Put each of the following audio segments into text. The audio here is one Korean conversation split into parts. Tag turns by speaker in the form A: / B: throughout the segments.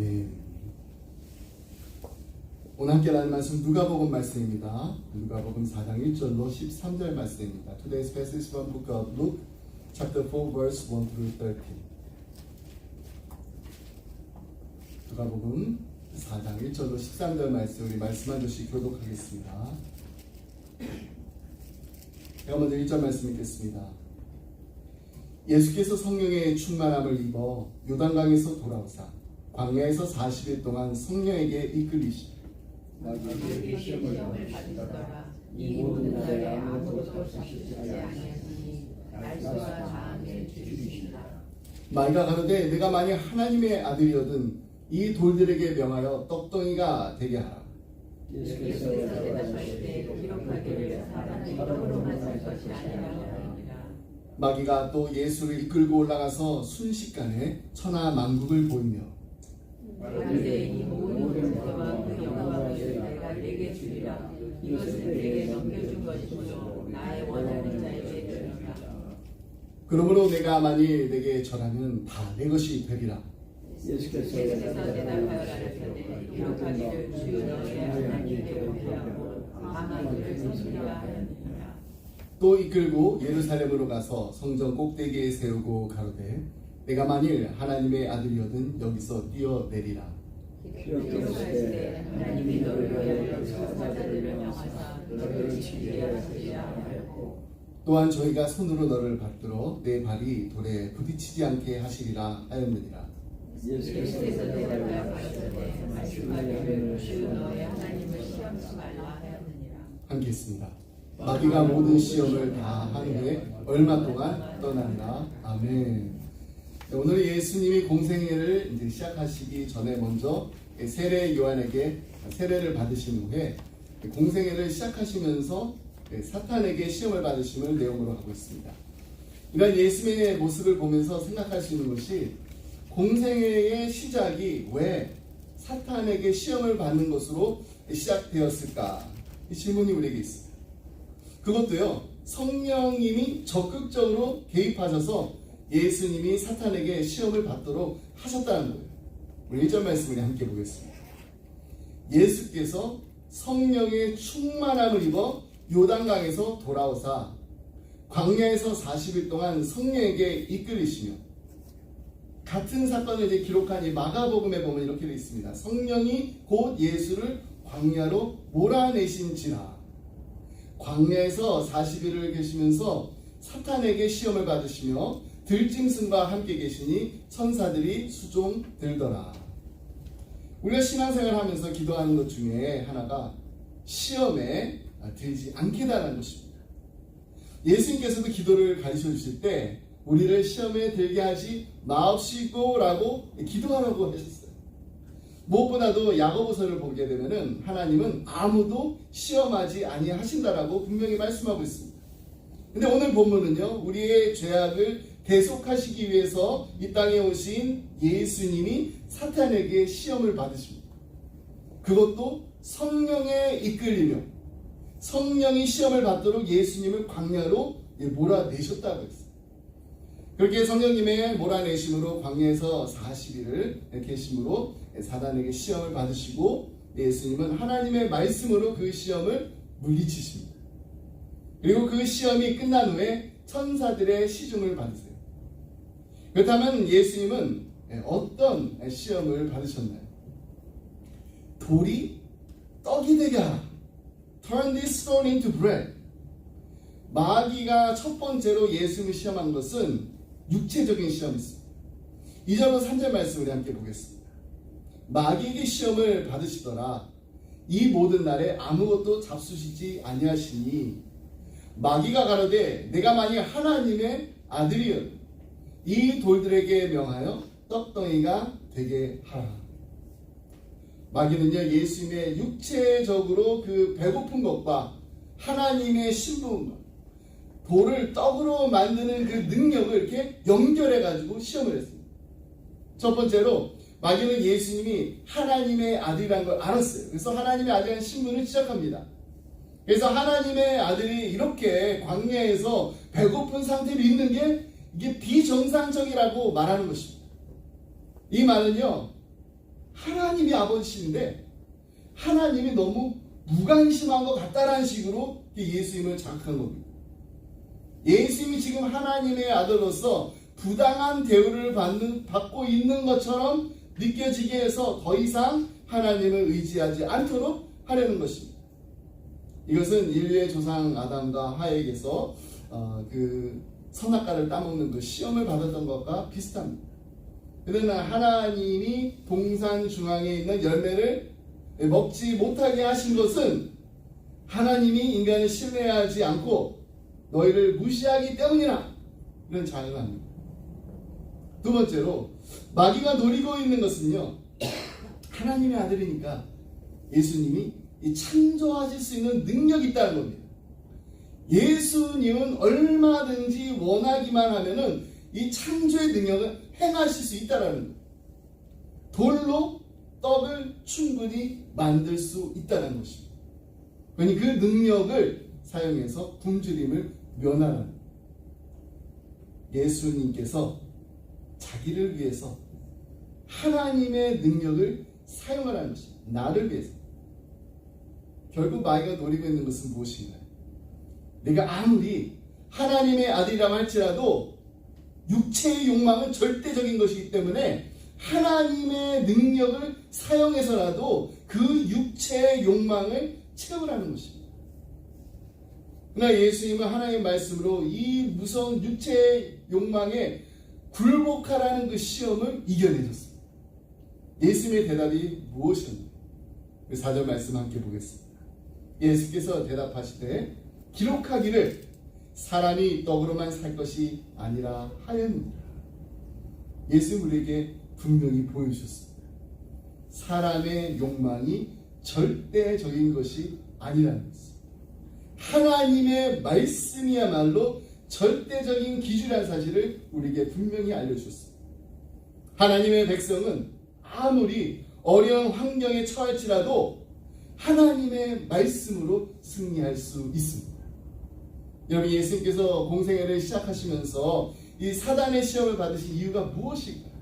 A: 아멘. 오늘 함께 나눌 말씀 누가복음 말씀입니다. 누가복음 4장 1절로 13절 말씀입니다. Today's passage from book of Luke, chapter 4, verse 1 through 13. 누가복음 4장 1절로 13절 말씀 우리 말씀 한 절씩 교독하겠습니다. 제가 먼저 1절 말씀 읽겠습니다. 예수께서 성령의 충만함을 입어 요단강에서 돌아오사 광야에서 40일 동안 성령에게 이끌리시고
B: 마귀에게 시험을 받으시더라. 이 모든 날에 아무것도 잡수지 아니하시니 날씨와 장에 죽이시니라.
A: 마귀가 가로되 내가 만일 하나님의 아들이거든 이 돌들에게 명하여 떡덩이가 되게 하라.
B: 예수께서 대답하시되 기록하기를 사람이 떡으로만 살 것이 아니라.
A: 마귀가 또 예수를 이끌고 올라가서 순식간에 천하 만국을 보이며
B: 말하되 이 모든 것과 그 영광을 내가 내게 주리라. 이것을 내게 넘겨준 것이므로 나의 원하는 자에게 주리라.
A: 그러므로 내가 만일 내게 절하면 다 내 것이 되리라.
B: 예수께서 대답하여 가르치되 기록하기를 주 너의 하나님께 회개하고 밤하늘을 섬기라 하였느니라.
A: 또 이끌고 예루살렘으로 가서 성전 꼭대기에 세우고 가로되 내가 만일 하나님의 아들이거든 여기서 뛰어내리라.
B: 기록되었으되 하나님이 너를 위하여 사자들을 명하사 너를 지키게 하시리라 하였고
A: 또한 저희가 손으로 너를 받들어 내 발이 돌에 부딪히지 않게 하시리라 하였느니라.
B: 예수께서 대답하여 가르치되 말씀하기를 주 너의 하나님을 시험치 말라 하였느니라.
A: 함께 했습니다. 마귀가 모든 시험을 다 한 후에 얼마 동안 떠나니라. 아멘. 오늘 예수님이 공생애를 이제 시작하시기 전에 먼저 세례 요한에게 세례를 받으신 후에 공생애를 시작하시면서 사탄에게 시험을 받으심을 내용으로 하고 있습니다. 이런 예수님의 모습을 보면서 생각할 수 있는 것이 공생애의 시작이 왜 사탄에게 시험을 받는 것으로 시작되었을까? 이 질문이 우리에게 있습니다. 그것도요, 성령님이 적극적으로 개입하셔서 예수님이 사탄에게 시험을 받도록 하셨다는 거예요. 우리 1절 말씀을 함께 보겠습니다. 예수께서 성령의 충만함을 입어 요단강에서 돌아오사 광야에서 40일 동안 성령에게 이끌리시며, 같은 사건을 이제 기록한 이 마가복음에 보면 이렇게 되어 있습니다. 성령이 곧 예수를 광야로 몰아내신지라. 광야에서 40일을 계시면서 사탄에게 시험을 받으시며 들짐승과 함께 계시니 천사들이 수종들더라. 우리가 신앙생활을 하면서 기도하는 것 중에 하나가 시험에 들지 않게 달라는 것입니다. 예수님께서도 기도를 가르쳐 주실 때 우리를 시험에 들게 하지 마옵시고 라고 기도하라고 하셨어요. 무엇보다도 야고보서를 보게 되면은 하나님은 아무도 시험하지 아니하신다라고 분명히 말씀하고 있습니다. 근데 오늘 본문은요, 우리의 죄악을 대속하시기 위해서 이 땅에 오신 예수님이 사탄에게 시험을 받으십니다. 그것도 성령에 이끌리며 성령이 시험을 받도록 예수님을 광야로 몰아내셨다고 했어요. 그렇게 성령님의 몰아내심으로 광야에서 40일을 계심으로 사단에게 시험을 받으시고 예수님은 하나님의 말씀으로 그 시험을 물리치십니다. 그리고 그 시험이 끝난 후에 천사들의 시중을 받으세요. 그렇다면 예수님은 어떤 시험을 받으셨나요? 돌이 떡이 되게 하라. Turn this stone into bread. 마귀가 첫 번째로 예수님을 시험한 것은 육체적인 시험이었습니다. 2절로 3절 말씀을 함께 보겠습니다. 마귀에게 시험을 받으시더라. 이 모든 날에 아무것도 잡수시지 아니하시니 마귀가 가로되 내가 만일 하나님의 아들이여 이 돌들에게 명하여 떡덩이가 되게 하라. 마귀는요, 예수님의 육체적으로 그 배고픈 것과 하나님의 신분과 돌을 떡으로 만드는 그 능력을 이렇게 연결해가지고 시험을 했습니다. 첫 번째로 마귀는 예수님이 하나님의 아들이라는 걸 알았어요. 그래서 하나님의 아들이라는 신분을 지적합니다. 그래서 하나님의 아들이 이렇게 광야에서 배고픈 상태로 있는 게 이게 비정상적이라고 말하는 것입니다. 이 말은요, 아버지인데 하나님이 너무 무관심한 것 같다라는 식으로 예수님을 자극한 겁니다. 예수님이 지금 하나님의 아들로서 부당한 대우를 받고 있는 것처럼 느껴지게 해서 더 이상 하나님을 의지하지 않도록 하려는 것입니다. 이것은 인류의 조상 아담과 하에게서 그 선악과를 따먹는 그 시험을 받았던 것과 비슷합니다. 그러나 하나님이 동산 중앙에 있는 열매를 먹지 못하게 하신 것은 하나님이 인간을 신뢰하지 않고 너희를 무시하기 때문이라, 이런 자응합니다. 두 번째로 마귀가 노리고 있는 것은요, 하나님의 아들이니까 예수님이 이 창조하실 수 있는 능력이 있다는 겁니다. 예수님은 얼마든지 원하기만 하면은 이 창조의 능력을 행하실 수 있다라는 거예요. 돌로 떡을 충분히 만들 수 있다는 것입니다. 그러니 그 능력을 사용해서 굶주림을 면하라는 거예요. 예수님께서 자기를 위해서 하나님의 능력을 사용하라는 것입니다. 나를 위해서. 결국 마귀가 노리고 있는 것은 무엇인가요? 내가 아무리 하나님의 아들이라고 할지라도 육체의 욕망은 절대적인 것이기 때문에 하나님의 능력을 사용해서라도 그 육체의 욕망을 채우라는 것입니다. 그러나 예수님은 하나님의 말씀으로 이 무서운 육체의 욕망에 굴복하라는 그 시험을 이겨내셨습니다. 예수님의 대답이 무엇이었나요? 그 4절 말씀 함께 보겠습니다. 예수께서 대답하시되 기록하기를 사람이 떡으로만 살 것이 아니라 하였느니라. 예수님 우리에게 분명히 보여주셨습니다. 사람의 욕망이 절대적인 것이 아니라는 것입니다. 하나님의 말씀이야말로 절대적인 기준이라는 사실을 우리에게 분명히 알려주셨습니다. 하나님의 백성은 아무리 어려운 환경에 처할지라도 하나님의 말씀으로 승리할 수 있습니다. 여러분, 예수님께서 공생애를 시작하시면서 이 사단의 시험을 받으신 이유가 무엇일까요?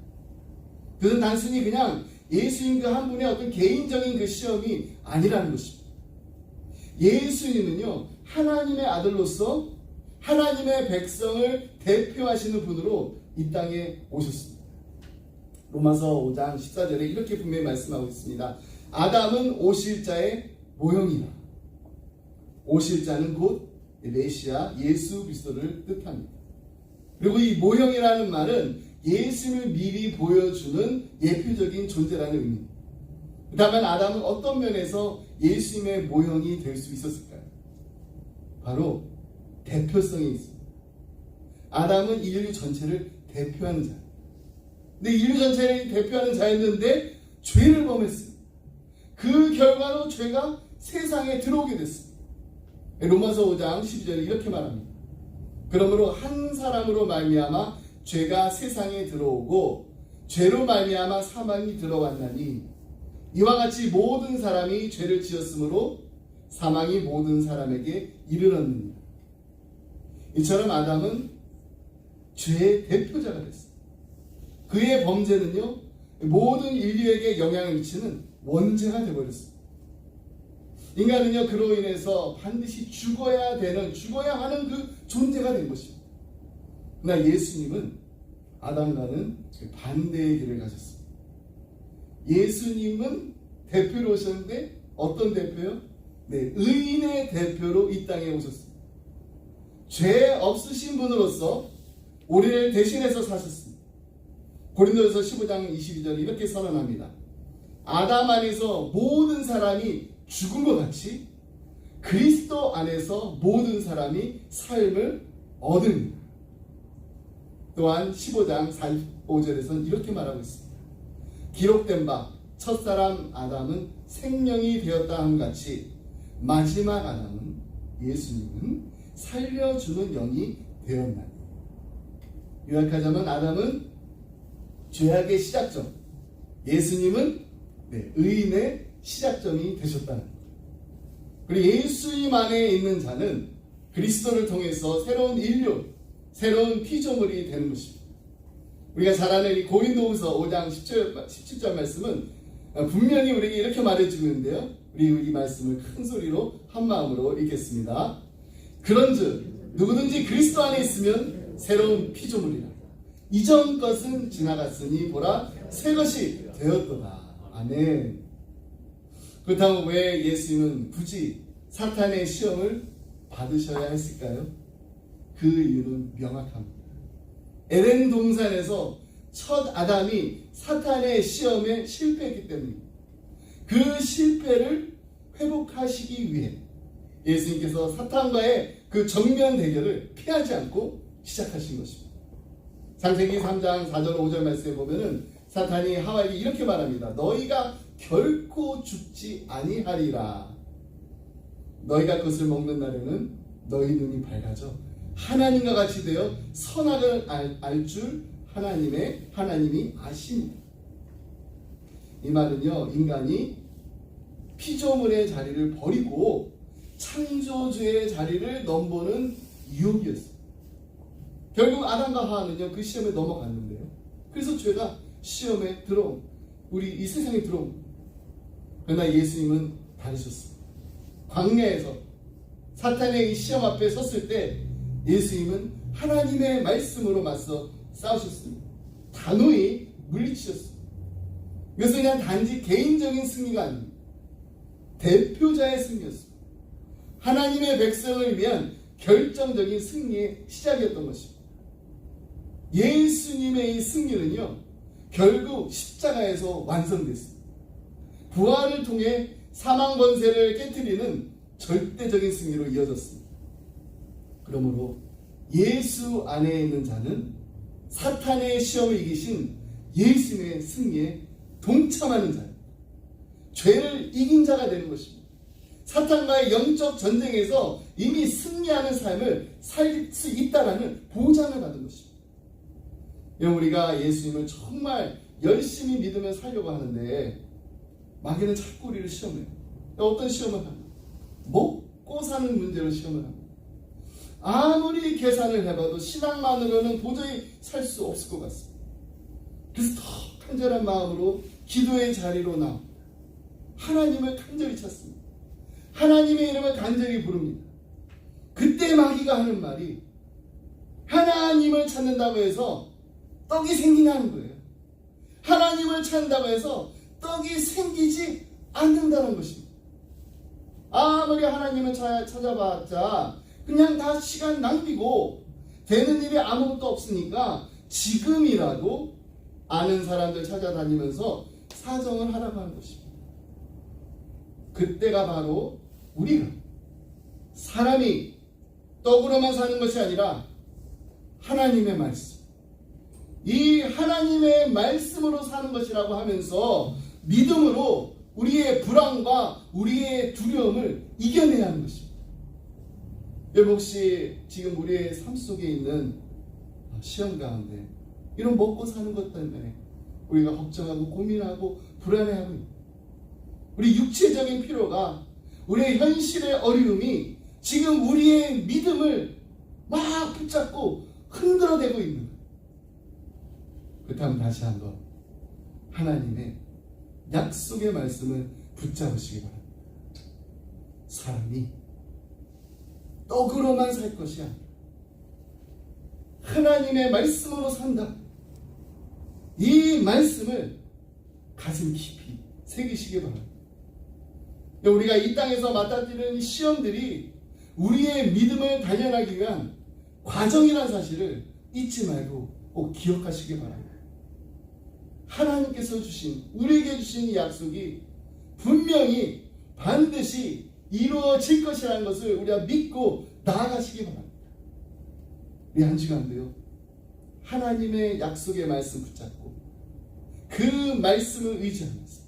A: 그것은 단순히 그냥 예수님 그 한 분의 어떤 개인적인 그 시험이 아니라는 것입니다. 예수님은요, 하나님의 아들로서 하나님의 백성을 대표하시는 분으로 이 땅에 오셨습니다. 로마서 5장 14절에 이렇게 분명히 말씀하고 있습니다. 아담은 오실자의 모형이라. 오실자는 곧 메시아 예수 그리스도를 뜻합니다. 그리고 이 모형이라는 말은 예수를 미리 보여주는 예표적인 존재라는 의미입니다. 그렇다면 아담은 어떤 면에서 예수님의 모형이 될 수 있었을까요? 바로 대표성이 있습니다. 아담은 인류 전체를 대표하는 자예요. 근데 인류 전체를 대표하는 자였는데 죄를 범했습니다. 그 결과로 죄가 세상에 들어오게 됐습니다. 로마서 5장 12절에 이렇게 말합니다. 그러므로 한 사람으로 말미암아 죄가 세상에 들어오고 죄로 말미암아 사망이 들어왔나니 이와 같이 모든 사람이 죄를 지었으므로 사망이 모든 사람에게 이르렀느니라. 이처럼 아담은 죄의 대표자가 됐습니다. 그의 범죄는요, 모든 인류에게 영향을 미치는 원죄가 되어버렸습니다. 인간은요, 그로 인해서 반드시 죽어야 하는 그 존재가 된 것입니다. 그러나 예수님은 아담과는 반대의 길을 가셨습니다. 예수님은 대표로 오셨는데 어떤 대표요? 네, 의인의 대표로 이 땅에 오셨습니다. 죄 없으신 분으로서 우리를 대신해서 사셨습니다. 고린도전서 15장 22절에 이렇게 선언합니다. 아담 안에서 모든 사람이 죽은 것 같이 그리스도 안에서 모든 사람이 삶을 얻으리라. 또한 15장 45절에서는 이렇게 말하고 있습니다. 기록된 바 첫사람 아담은 생명이 되었다 함 같이 마지막 아담은 예수님은 살려주는 영이 되었나니. 요약하자면 아담은 죄악의 시작점, 예수님은 의인의 시작점이 되셨다는 거예요. 그리고 예수님 안에 있는 자는 그리스도를 통해서 새로운 인류, 새로운 피조물이 되는 것입니다. 우리가 잘 아는 이 고린도후서 5장 17절 말씀은 분명히 우리에게 이렇게 말해주는데요. 우리 이 말씀을 큰 소리로 한 마음으로 읽겠습니다. 그런즉 누구든지 그리스도 안에 있으면 새로운 피조물이라. 이전 것은 지나갔으니 보라 새 것이 되었도다. 아멘. 그렇다면 왜 예수님은 굳이 사탄의 시험을 받으셔야 했을까요? 그 이유는 명확합니다. 에덴 동산에서 첫 아담이 사탄의 시험에 실패했기 때문입니다. 그 실패를 회복하시기 위해 예수님께서 사탄과의 그 정면 대결을 피하지 않고 시작하신 것입니다. 창세기 3장 4절 5절 말씀에 보면은 사탄이 하와에게 이렇게 말합니다. 너희가 결코 죽지 아니하리라. 너희가 그것을 먹는 날에는 너희 눈이 밝아져 하나님과 같이 되어 선악을 알 줄 하나님이 아십니다. 이 말은요, 인간이 피조물의 자리를 버리고 창조주의 자리를 넘보는 유혹이었어요. 결국 아담과 하와는요, 그 시험에 넘어갔는데요. 그래서 죄가 시험에 들어온, 우리 이 세상에 들어온. 그러나 예수님은 다르셨습니다. 광야에서 사탄의 이 시험 앞에 섰을 때 예수님은 하나님의 말씀으로 맞서 싸우셨습니다. 단호히 물리치셨습니다. 그래서 그냥 단지 개인적인 승리가 아닙니다. 대표자의 승리였습니다. 하나님의 백성을 위한 결정적인 승리의 시작이었던 것입니다. 예수님의 이 승리는요, 결국 십자가에서 완성됐습니다. 부활을 통해 사망 권세를 깨트리는 절대적인 승리로 이어졌습니다. 그러므로 예수 안에 있는 자는 사탄의 시험을 이기신 예수님의 승리에 동참하는 자예요. 죄를 이긴 자가 되는 것입니다. 사탄과의 영적 전쟁에서 이미 승리하는 삶을 살 수 있다라는 보장을 받은 것입니다. 우리가 예수님을 정말 열심히 믿으며 살려고 하는데 마귀는 자꾸 우리를 시험해요. 어떤 시험을 합니까? 먹고 사는 문제로 시험을 합니다. 아무리 계산을 해봐도 신앙만으로는 도저히 살 수 없을 것 같습니다. 그래서 더 간절한 마음으로 기도의 자리로 나옵니다. 하나님을 간절히 찾습니다. 하나님의 이름을 간절히 부릅니다. 그때 마귀가 하는 말이 하나님을 찾는다고 해서 떡이 생기냐는 거예요. 하나님을 찾는다고 해서 떡이 생기지 않는다는 것입니다. 아무리 하나님을 찾아봤자 그냥 다 시간 낭비고 되는 일이 아무것도 없으니까 지금이라도 아는 사람들 찾아다니면서 사정을 하라고 하는 것입니다. 그때가 바로 우리가 사람이 떡으로만 사는 것이 아니라 하나님의 말씀, 이 하나님의 말씀으로 사는 것이라고 하면서 믿음으로 우리의 불안과 우리의 두려움을 이겨내야 하는 것입니다. 여러분 혹시 지금 우리의 삶 속에 있는 시험 가운데 이런 먹고 사는 것 때문에 우리가 걱정하고 고민하고 불안해하고 있는 우리 육체적인 필요가 우리의 현실의 어려움이 지금 우리의 믿음을 막 붙잡고 흔들어대고 있는 거예요. 그렇다면 다시 한번 하나님의 약속의 말씀을 붙잡으시기 바랍니다. 사람이 떡으로만 살 것이 아니라 하나님의 말씀으로 산다. 이 말씀을 가슴 깊이 새기시기 바랍니다. 우리가 이 땅에서 맞닥뜨리는 시험들이 우리의 믿음을 단련하기 위한 과정이라는 사실을 잊지 말고 꼭 기억하시기 바랍니다. 하나님께서 주신, 우리에게 주신 이 약속이 분명히 반드시 이루어질 것이라는 것을 우리가 믿고 나아가시기 바랍니다. 우리 한 시간도요, 하나님의 약속의 말씀 붙잡고 그 말씀을 의지하면서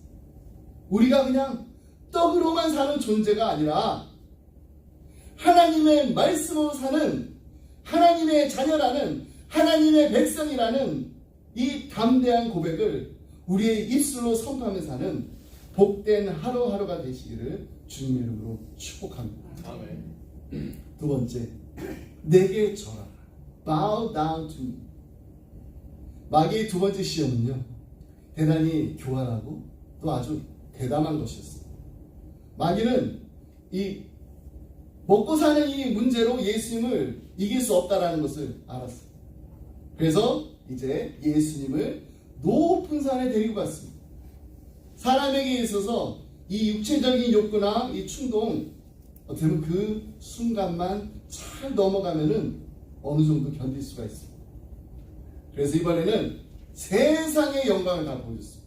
A: 우리가 그냥 떡으로만 사는 존재가 아니라 하나님의 말씀으로 사는 하나님의 자녀라는 하나님의 백성이라는 이 담대한 고백을 우리의 입술로 선포하며 사는 복된 하루하루가 되시기를 주님의 이름으로 축복합니다.
C: 아멘.
A: 두 번째, 내게 절하라. Bow down to me. 마귀의 두 번째 시험은요, 대단히 교활하고 아주 대담한 것이었습니다. 마귀는 이 먹고 사는 이 문제로 예수님을 이길 수 없다라는 것을 알았어요. 그래서 이제 예수님을 높은 산에 데리고 갔습니다. 사람에게 있어서 이 육체적인 욕구나 이 충동, 어떻게 보면 그 순간만 잘 넘어가면은 어느 정도 견딜 수가 있습니다. 그래서 이번에는 세상의 영광을 다 보여줬습니다.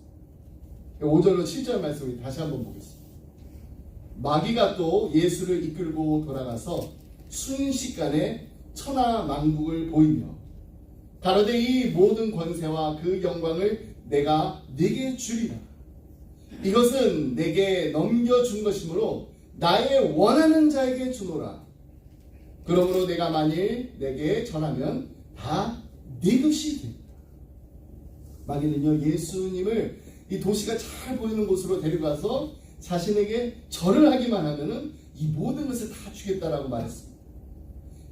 A: 5절로 7절 말씀을 다시 한번 보겠습니다. 마귀가 또 예수를 이끌고 돌아가서 순식간에 천하만국을 보이며 가로되 이 모든 권세와 그 영광을 내가 네게 주리라. 이것은 내게 넘겨준 것이므로 나의 원하는 자에게 주노라. 그러므로 내가 만일 내게 전하면 다 네 것이 된다. 마귀는요, 예수님을 이 도시가 잘 보이는 곳으로 데려가서 자신에게 절을 하기만 하면은 이 모든 것을 다 주겠다라고 말했습니다.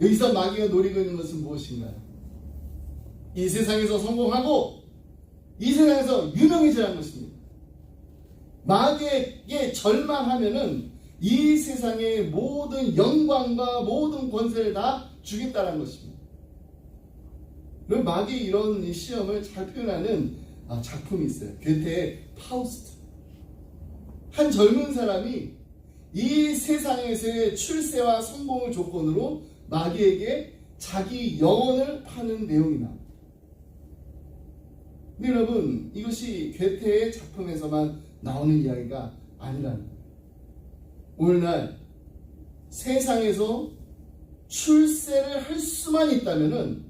A: 여기서 마귀가 노리고 있는 것은 무엇인가요? 이 세상에서 성공하고 이 세상에서 유명해지라는 것입니다. 마귀에게 절망하면은 이 세상의 모든 영광과 모든 권세를 다 주겠다는 것입니다. 그리고 마귀 이런 시험을 잘 표현하는 작품이 있어요. 괴테의 파우스트. 한 젊은 사람이 이 세상에서의 출세와 성공을 조건으로 마귀에게 자기 영혼을 파는 내용이 나옵니다. 근데 여러분, 이것이 괴테의 작품에서만 나오는 이야기가 아니라는 거예요. 오늘날 세상에서 출세를 할 수만 있다면은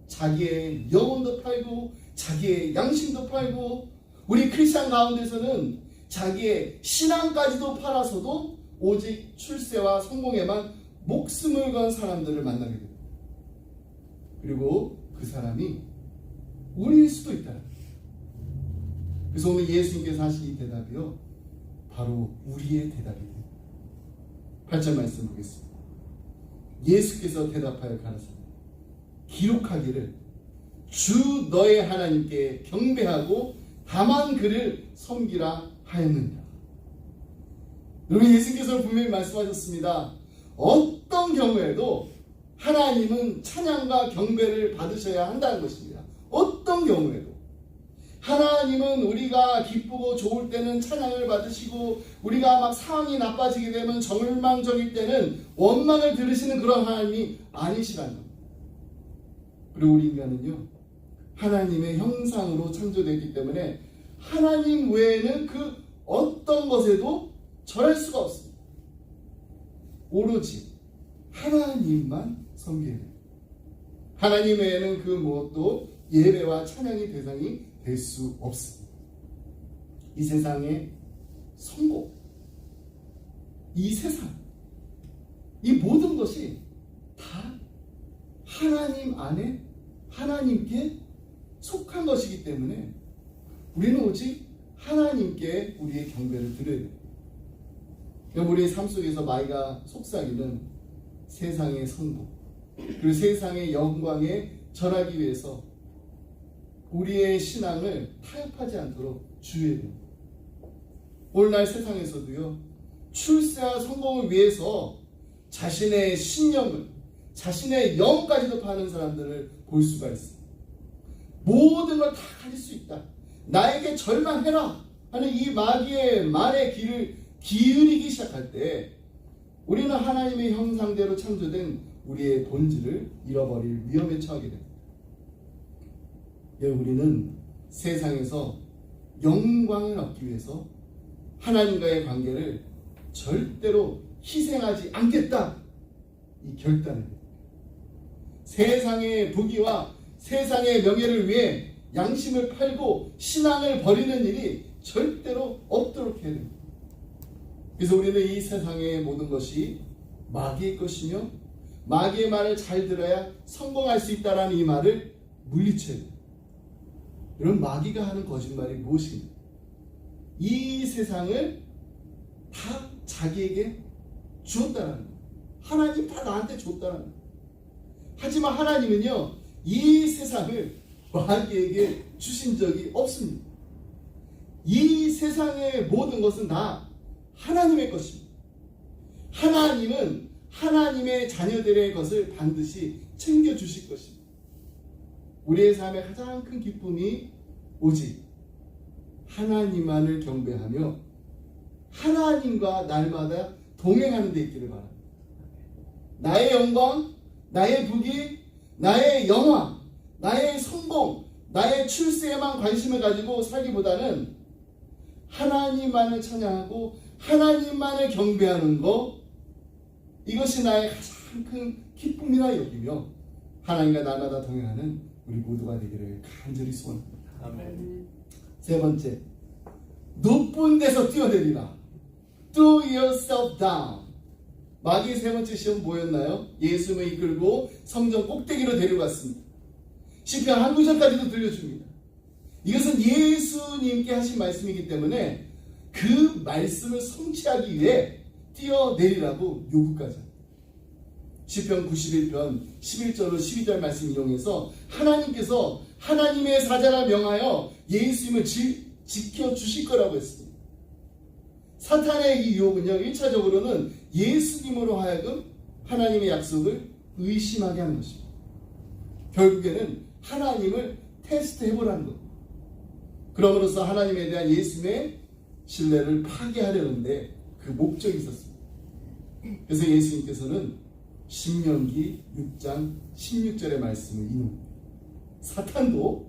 A: 자기의 영혼도 팔고 자기의 양심도 팔고, 우리 크리스찬 가운데서는 자기의 신앙까지도 팔아서도 오직 출세와 성공에만 목숨을 건 사람들을 만나게 됩니다. 그리고 그 사람이 우리일 수도 있다. 그래서 오늘 예수님께서 하신 이 대답이요, 바로 우리의 대답이에요. 8절 말씀 보겠습니다. 예수께서 대답하여 가라사대 기록하기를 주 너의 하나님께 경배하고 다만 그를 섬기라 하였느니라. 여러분, 예수께서 분명히 말씀하셨습니다. 어떤 경우에도 하나님은 찬양과 경배를 받으셔야 한다는 것입니다. 어떤 경우에도 하나님은 우리가 기쁘고 좋을 때는 찬양을 받으시고, 우리가 막 상황이 나빠지게 되면 절망적일 때는 원망을 들으시는 그런 하나님이 아니시라는 겁니다. 그리고 우리 인간은요, 하나님의 형상으로 창조되었기 때문에 하나님 외에는 그 어떤 것에도 절할 수가 없습니다. 오로지 하나님만 섬겨야 돼요. 하나님 외에는 그 무엇도 예배와 찬양의 대상이 될 수 없습니다. 이 세상의 성공, 이 세상, 이 모든 것이 다 하나님 안에 하나님께 속한 것이기 때문에 우리는 오직 하나님께 우리의 경배를 드려야 돼요. 우리의 삶 속에서 마귀가 속삭이는 세상의 성공, 그리고 세상의 영광에 절하기 위해서 우리의 신앙을 타협하지 않도록 주의해야 됩니다. 오늘날 세상에서도요, 출세와 성공을 위해서 자신의 신념을, 자신의 영까지도 파는 사람들을 볼 수가 있습니다. 모든 걸 다 가질 수 있다, 나에게 절망해라 하는 이 마귀의 말에 귀를 기울이기 시작할 때 우리는 하나님의 형상대로 창조된 우리의 본질을 잃어버릴 위험에 처하게 됩니다. 우리는 세상에서 영광을 얻기 위해서 하나님과의 관계를 절대로 희생하지 않겠다, 이 결단을 해요. 세상의 부귀와 세상의 명예를 위해 양심을 팔고 신앙을 버리는 일이 절대로 없도록 해야 됩니다. 그래서 우리는 이 세상의 모든 것이 마귀의 것이며 마귀의 말을 잘 들어야 성공할 수 있다라는 이 말을 물리쳐야 돼요. 이런 마귀가 하는 거짓말이 무엇입니까? 이 세상을 다 자기에게 주었다라는 거예요. 하나님 다 나한테 줬다라는 거예요. 하지만 하나님은요, 이 세상을 마귀에게 주신 적이 없습니다. 이 세상의 모든 것은 다 하나님의 것입니다. 하나님은 하나님의 자녀들의 것을 반드시 챙겨주실 것입니다. 우리의 삶의 가장 큰 기쁨이 오직 하나님만을 경배하며 하나님과 날마다 동행하는 데 있기를 바랍니다. 나의 영광, 나의 부귀, 나의 영화, 나의 성공, 나의 출세에만 관심을 가지고 살기보다는 하나님만을 찬양하고 하나님만을 경배하는 것, 이것이 나의 가장 큰 기쁨이라 여기며 하나님과 날마다 동행하는 우리 모두가 되기를 간절히 소원합니다.
C: 아멘.
A: 세 번째, 높은 데서 뛰어내리라. Throw yourself down. 마귀의 세 번째 시험 뭐였나요? 예수님을 이끌고 성전 꼭대기로 데려갔습니다. 시편 한 구절까지도 들려줍니다. 이것은 예수님께 하신 말씀이기 때문에 그 말씀을 성취하기 위해 뛰어내리라고 요구까지 합니다. 시편 91편 11절로 12절 말씀 이용해서 하나님께서 하나님의 사자라 명하여 예수님을 지켜주실 거라고 했습니다. 사탄의 이 유혹은요, 1차적으로는 예수님으로 하여금 하나님의 약속을 의심하게 하는 것입니다. 결국에는 하나님을 테스트해보라는 것. 그럼으로써 하나님에 대한 예수님의 신뢰를 파괴하려는데 그 목적이 있었습니다. 그래서 예수님께서는 신명기 6장 16절의 말씀을 인용합니다. 사탄도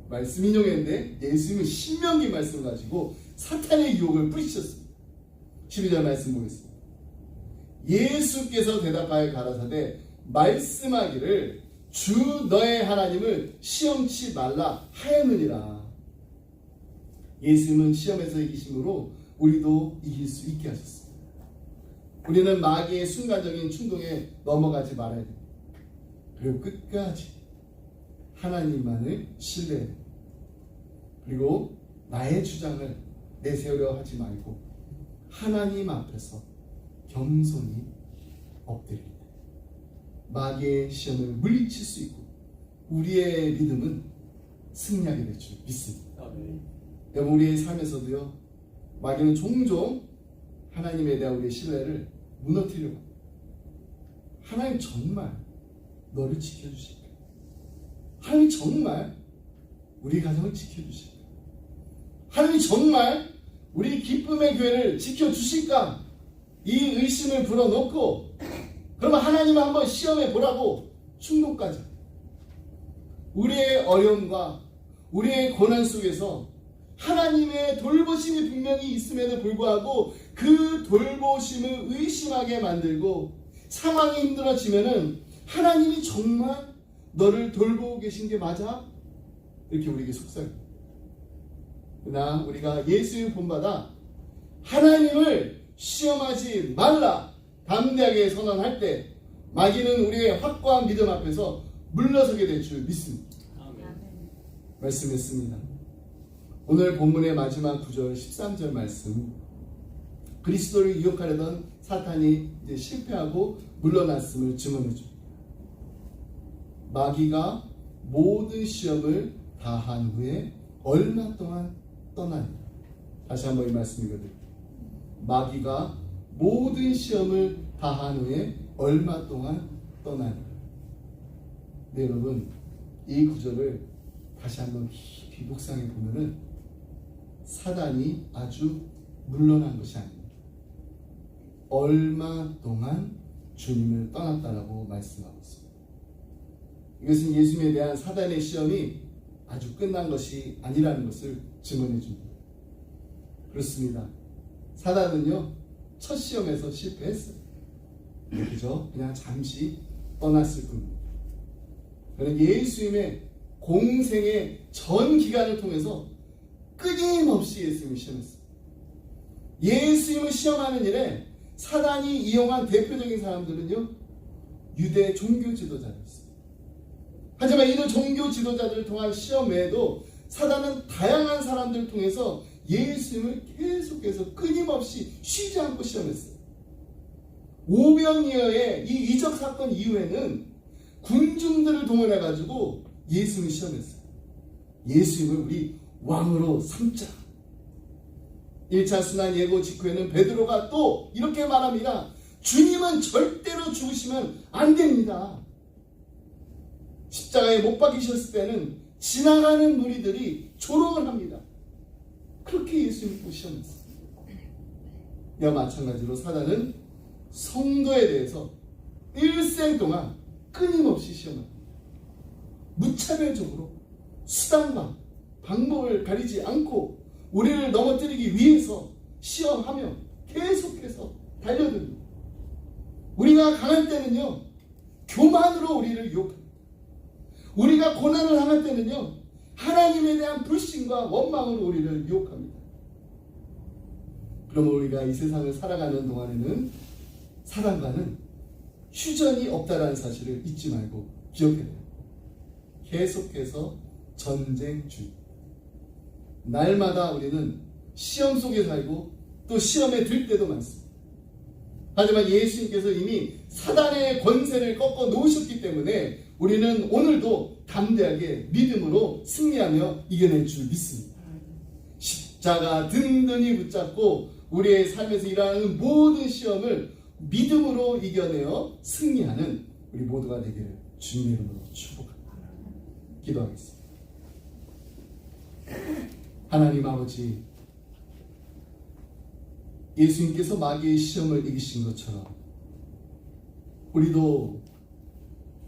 A: 말씀 인용했는데 예수님은 신명기 말씀을 가지고 사탄의 유혹을 뿌리셨습니다. 12절 말씀 보겠습니다. 예수께서 대답하여 가라사대 말씀하기를 주 너의 하나님을 시험치 말라 하였느니라. 예수님은 시험에서 이기심으로 우리도 이길 수 있게 하셨습니다. 우리는 마귀의 순간적인 충동에 넘어가지 말아야 됩니다. 그리고 끝까지 하나님만을 신뢰해야 됩니다. 그리고 나의 주장을 내세우려 하지 말고 하나님 앞에서 겸손히 엎드립니다. 마귀의 시험을 물리칠 수 있고 우리의 믿음은 승리하게 될 줄 믿습니다. 여러분, 우리의 삶에서도요, 마귀는 종종 하나님에 대한 우리의 신뢰를 무너뜨리려고 합니다. 하나님 정말 너를 지켜주실까? 하나님 정말 우리 가정을 지켜주실까? 하나님 정말 우리 기쁨의 교회를 지켜주실까? 이 의심을 불어넣고 그러면 하나님을 한번 시험해 보라고 충동까지. 우리의 어려움과 우리의 고난 속에서 하나님의 돌보심이 분명히 있음에도 불구하고 그 돌보심을 의심하게 만들고 상황이 힘들어지면은 하나님이 정말 너를 돌보고 계신 게 맞아? 이렇게 우리에게 속삭입니다. 그러나 우리가 예수의 본받아 하나님을 시험하지 말라 담대하게 선언할 때 마귀는 우리의 확고한 믿음 앞에서 물러서게 될 줄 믿습니다. 말씀했습니다. 오늘 본문의 마지막 9절 13절 말씀, 그리스도를 유혹하려던 사탄이 이제 실패하고 물러났음을 증언해 줍니다. 마귀가 모든 시험을 다한 후에 얼마 동안 떠나니. 다시 한번 이 말씀 읽어드릴게요. 마귀가 모든 시험을 다한 후에 얼마 동안 떠나니. 네, 여러분, 이 구절을 다시 한번 깊이 묵상해 보면은 사단이 아주 물러난 것이 아닙니다. 얼마 동안 주님을 떠났다라고 말씀하고 있습니다. 이것은 예수님에 대한 사단의 시험이 아주 끝난 것이 아니라는 것을 증언해 줍니다. 그렇습니다. 사단은요, 첫 시험에서 실패했어요. 그죠? 그냥 잠시 떠났을 뿐입니다. 그는 예수님의 공생의 전 기간을 통해서 끊임없이 예수님을 시험했어요. 예수님을 시험하는 일에 사단이 이용한 대표적인 사람들은요, 유대 종교 지도자였어요. 하지만 이런 종교 지도자들을 통한 시험 외에도 사단은 다양한 사람들을 통해서 예수님을 계속해서 끊임없이 쉬지 않고 시험했어요. 오병이어의 이 이적 사건 이후에는 군중들을 동원해가지고 예수님을 시험했어요. 예수님을 우리 왕으로 삼자. 1차 순환 예고 직후에는 베드로가 또 이렇게 말합니다. 주님은 절대로 죽으시면 안 됩니다. 십자가에 못 박히셨을 때는 지나가는 무리들이 조롱을 합니다. 그렇게 예수 믿고 시험했습니다. 이와 마찬가지로 사단은 성도에 대해서 일생 동안 끊임없이 시험합니다. 무차별적으로 수단과 방법을 가리지 않고 우리를 넘어뜨리기 위해서 시험하며 계속해서 달려듭니다. 우리가 강할 때는요, 교만으로 우리를 유혹합니다. 우리가 고난을 당할 때는요, 하나님에 대한 불신과 원망으로 우리를 유혹합니다. 그러면 우리가 이 세상을 살아가는 동안에는 사단과는 휴전이 없다라는 사실을 잊지 말고 기억해야 돼요. 계속해서 전쟁 중. 날마다 우리는 시험 속에 살고 또 시험에 들 때도 많습니다. 하지만 예수님께서 이미 사단의 권세를 꺾어 놓으셨기 때문에 우리는 오늘도 담대하게 믿음으로 승리하며 이겨낼 줄 믿습니다. 십자가 든든히 붙잡고 우리의 삶에서 일어나는 모든 시험을 믿음으로 이겨내어 승리하는 우리 모두가 되기를 주님의 이름으로 축복합니다. 기도하겠습니다. 하나님 아버지, 예수님께서 마귀의 시험을 이기신 것처럼 우리도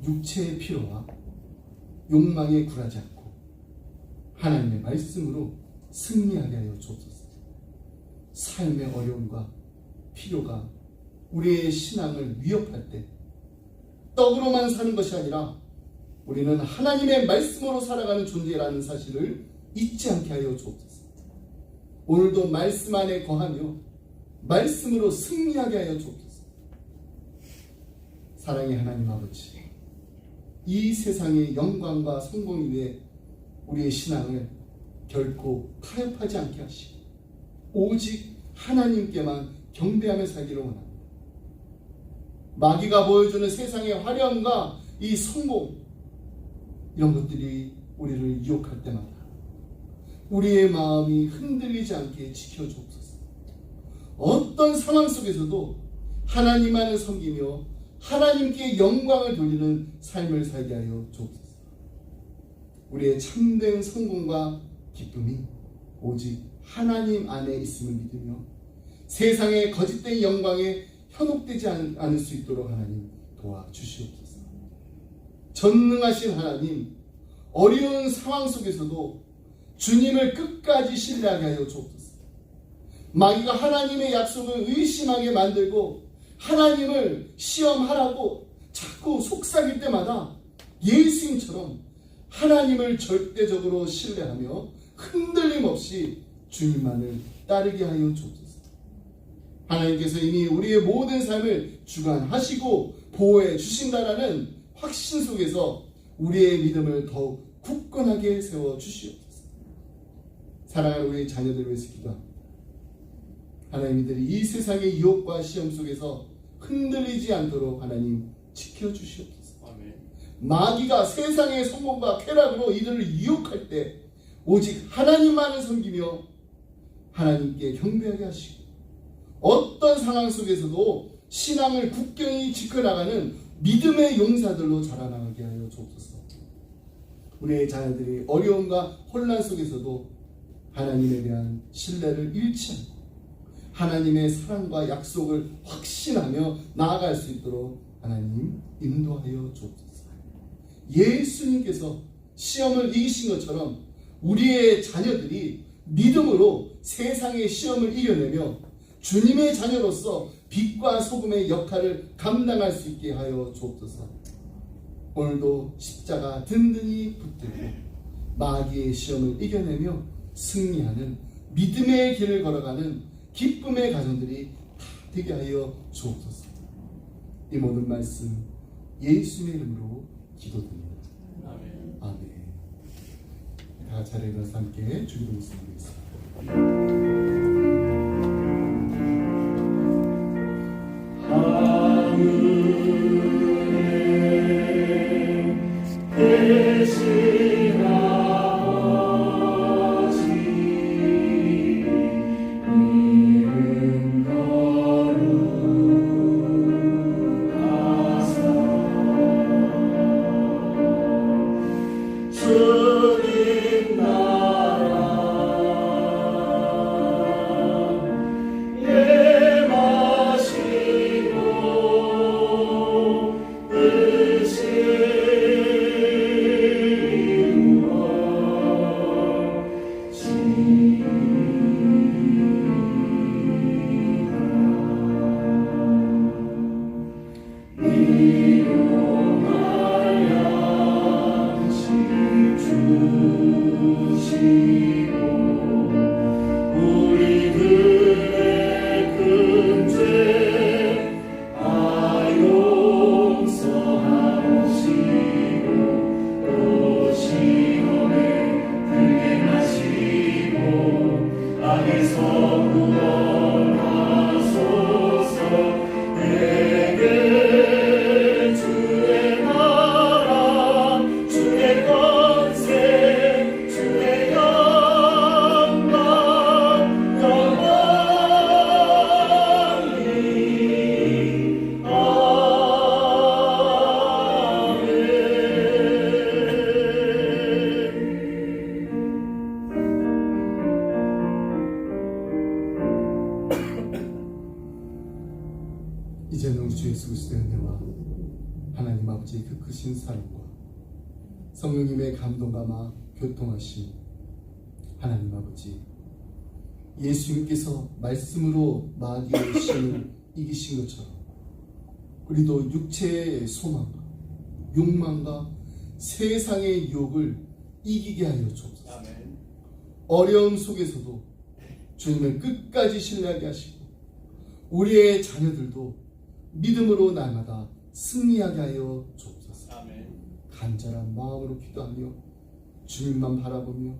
A: 육체의 필요와 욕망에 굴하지 않고 하나님의 말씀으로 승리하게 하여 주옵소서. 삶의 어려움과 필요가 우리의 신앙을 위협할 때 떡으로만 사는 것이 아니라 우리는 하나님의 말씀으로 살아가는 존재라는 사실을 잊지 않게 하여 주옵소서. 오늘도 말씀 안에 거하며 말씀으로 승리하게 하여 주옵소서. 사랑의 하나님 아버지, 이 세상의 영광과 성공 위에 우리의 신앙을 결코 타협하지 않게 하시고 오직 하나님께만 경배하며 살기를 원합니다. 마귀가 보여주는 세상의 화려함과 이 성공, 이런 것들이 우리를 유혹할 때마다 우리의 마음이 흔들리지 않게 지켜주옵소서. 어떤 상황 속에서도 하나님만을 섬기며 하나님께 영광을 돌리는 삶을 살게 하여 주옵소서. 우리의 참된 성공과 기쁨이 오직 하나님 안에 있음을 믿으며 세상의 거짓된 영광에 현혹되지 않을 수 있도록 하나님 도와주시옵소서. 전능하신 하나님, 어려운 상황 속에서도 주님을 끝까지 신뢰하게 하여 주옵소서. 마귀가 하나님의 약속을 의심하게 만들고 하나님을 시험하라고 자꾸 속삭일 때마다 예수님처럼 하나님을 절대적으로 신뢰하며 흔들림 없이 주님만을 따르게 하여 주옵소서. 하나님께서 이미 우리의 모든 삶을 주관하시고 보호해 주신다라는 확신 속에서 우리의 믿음을 더욱 굳건하게 세워 주시옵소서. 사랑하는 우리 자녀들을 위해서 기도합니다. 하나님들이 이 세상의 유혹과 시험 속에서 흔들리지 않도록 하나님 지켜주시옵소서. 아멘. 마귀가 세상의 성공과 쾌락으로 이들을 유혹할 때 오직 하나님만을 섬기며 하나님께 경배하게 하시고 어떤 상황 속에서도 신앙을 굳건히 지켜나가는 믿음의 용사들로 자라나게 하여 주옵소서. 우리의 자녀들이 어려움과 혼란 속에서도 하나님에 대한 신뢰를 잃지 않고 하나님의 사랑과 약속을 확신하며 나아갈 수 있도록 하나님 인도하여 주옵소서. 예수님께서 시험을 이기신 것처럼 우리의 자녀들이 믿음으로 세상의 시험을 이겨내며 주님의 자녀로서 빛과 소금의 역할을 감당할 수 있게 하여 주옵소서. 오늘도 십자가 든든히 붙들고 마귀의 시험을 이겨내며 승리하는 믿음의 길을 걸어가는 기쁨의 가정들이 다 되게 하여 주옵소서. 이 모든 말씀 예수님의 이름으로 기도드립니다. 아멘. 아멘. 다 같이 자리에 일어나서 함께 주기도 말씀드리겠습니다.
C: 계신 아버지
A: 이제는 우리 주 예수 그리스도의 은혜와 하나님 아버지의 그 크신 사랑과 성령님의 감동감화 교통하신 하나님 아버지, 예수님께서 말씀으로 마귀의 신을 이기신 것처럼 우리도 육체의 소망과 욕망과 세상의 유혹을 이기게 하여 주옵소서. 어려움 속에서도 주님을 끝까지 신뢰하게 하시고 우리의 자녀들도 믿음으로 날마다 승리하게 하여 주옵소서. 간절한 마음으로 기도하며 주님만 바라보며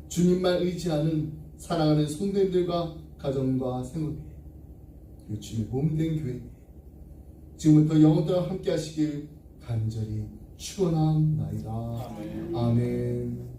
A: 주님만 의지하는 사랑하는 성도님들과 가정과 생업에 그리고 주님의 몸된 교회 지금부터 영원토록 함께 하시길 간절히 축원합니다. 아멘.